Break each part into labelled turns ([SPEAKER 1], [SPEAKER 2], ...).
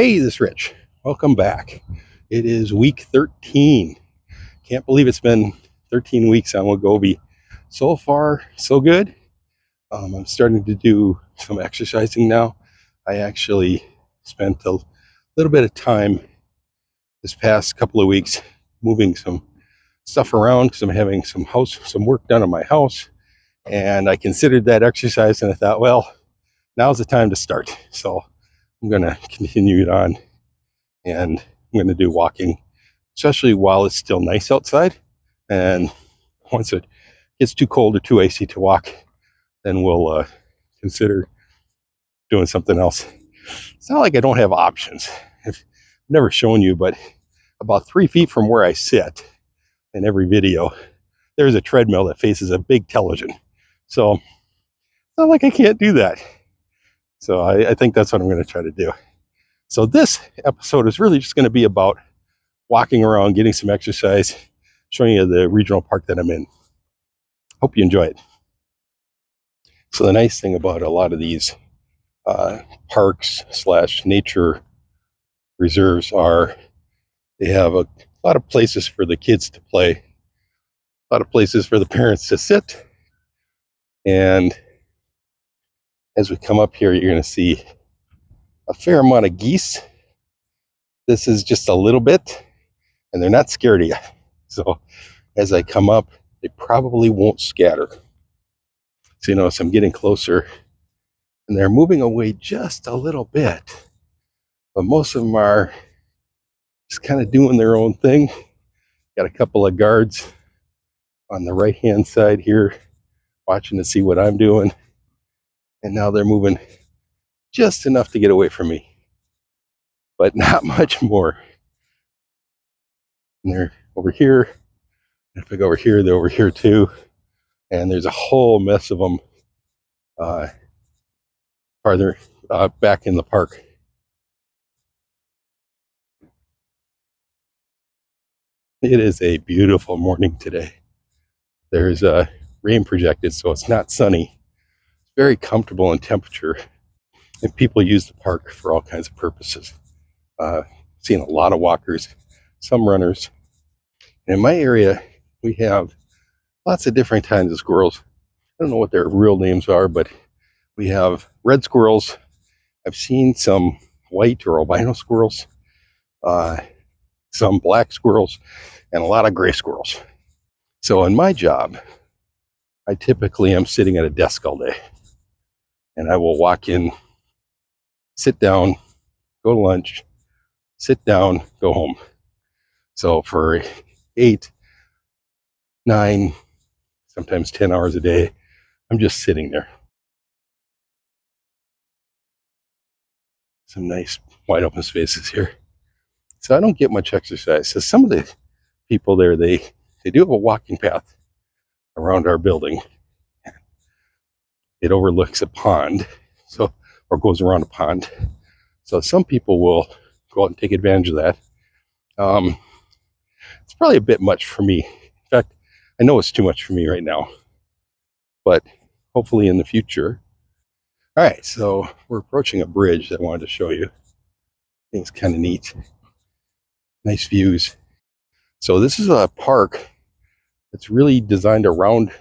[SPEAKER 1] Hey, this is Rich. Welcome back. It is week 13. Can't believe it's been 13 weeks on WEGOVY. So far, so good. I'm starting to do some exercising now. I actually spent a little bit of time this past couple of weeks moving some stuff around because I'm having some work done on my house. And I considered that exercise and I thought, well, now's the time to start. So I'm going to continue it on. And I'm going to do walking, especially while it's still nice outside. And once it gets too cold or too icy to walk, then we'll consider doing something else. It's not like I don't have options. I've never shown you, but about 3 feet from where I sit in every video, there's a treadmill that faces a big television. So it's not like I can't do that. So I think that's what I'm going to try to do. So this episode is really just going to be about walking around, getting some exercise, showing you the regional park that I'm in. Hope you enjoy it. So the nice thing about a lot of these parks / nature reserves are they have a lot of places for the kids to play, a lot of places for the parents to sit. And as we come up here, you're going to see a fair amount of geese. This is just a little bit, and they're not scared of you. So as I come up, they probably won't scatter. So you notice I'm getting closer, and they're moving away just a little bit. But most of them are just kind of doing their own thing. Got a couple of guards on the right-hand side here, watching to see what I'm doing. And now they're moving just enough to get away from me, but not much more. And they're over here. If I go over here, they're over here too. And there's a whole mess of them farther back in the park. It is a beautiful morning today. There's rain projected, so it's not sunny. It's very comfortable in temperature. And people use the park for all kinds of purposes. Seeing a lot of walkers, some runners. And in my area, we have lots of different kinds of squirrels. I don't know what their real names are, but we have red squirrels. I've seen some white or albino squirrels, some black squirrels, and a lot of gray squirrels. So in my job, I typically am sitting at a desk all day. And I will walk in, sit down, go to lunch, sit down, go home. So for 8, 9, sometimes 10 hours a day, I'm just sitting there. Some nice wide open spaces here. So I don't get much exercise. So some of the people there, they do have a walking path around our building. It overlooks a pond, or goes around a pond. So some people will go out and take advantage of that. It's probably a bit much for me. In fact, I know it's too much for me right now, but hopefully in the future. All right, so we're approaching a bridge that I wanted to show you. I think it's kind of neat. Nice views. So this is a park that's really designed around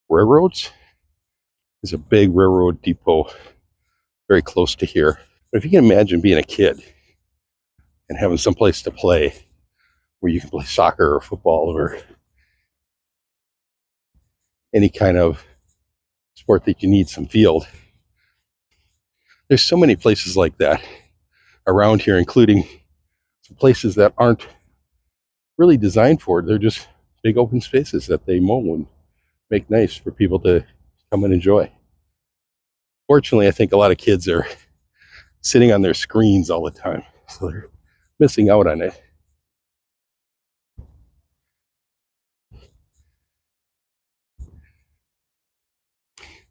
[SPEAKER 1] railroads. There's a big railroad depot very close to here. But if you can imagine being a kid and having some place to play where you can play soccer or football or any kind of sport that you need some field. There's so many places like that around here, including some places that aren't really designed for it. They're just big open spaces that they mow and make nice for people to come and enjoy. Fortunately, I think a lot of kids are sitting on their screens all the time, so they're missing out on it.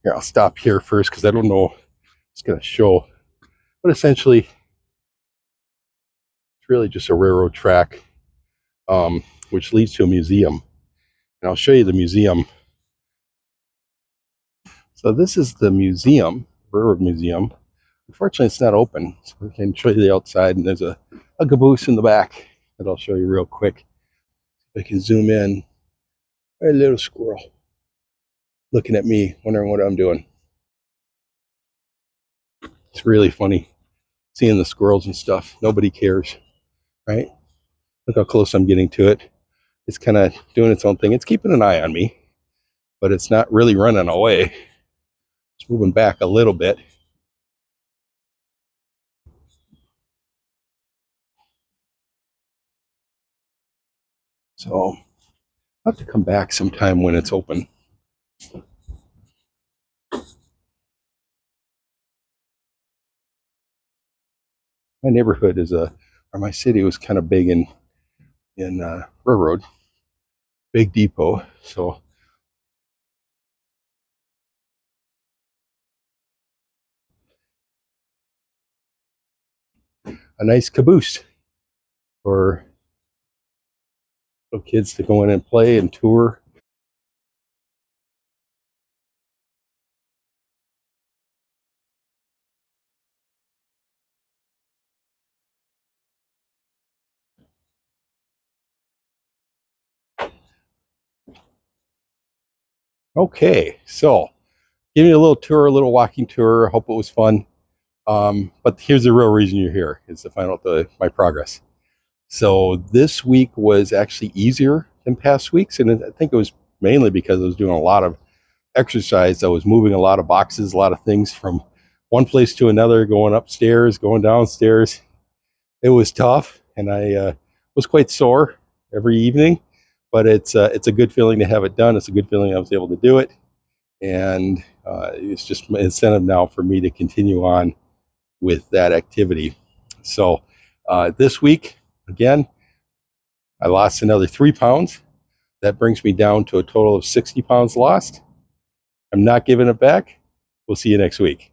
[SPEAKER 1] Here, I'll stop here first because I don't know it's going to show, but essentially it's really just a railroad track, which leads to a museum. And I'll show you the museum. So this is the museum, Railroad Museum. Unfortunately, it's not open, so I can show you the outside, and there's a caboose in the back that I'll show you real quick. If I can zoom in. A little squirrel looking at me, wondering what I'm doing. It's really funny seeing the squirrels and stuff. Nobody cares, right? Look how close I'm getting to it. It's kind of doing its own thing. It's keeping an eye on me, but it's not really running away. It's moving back a little bit. So I'll have to come back sometime when it's open. My neighborhood is or my city was kind of big in railroad, big depot. So a nice caboose for little kids to go in and play and tour. Okay, so give me a little tour, a little walking tour. I hope it was fun. But here's the real reason you're here, is to find out my progress. So this week was actually easier than past weeks, and I think it was mainly because I was doing a lot of exercise. I was moving a lot of boxes, a lot of things from one place to another, going upstairs, going downstairs. It was tough, and I was quite sore every evening, but it's a good feeling to have it done. It's a good feeling I was able to do it, and it's just an incentive now for me to continue on with that activity. So this week, again, I lost another 3 pounds. That brings me down to a total of 60 pounds lost. I'm not giving it back. We'll see you next week.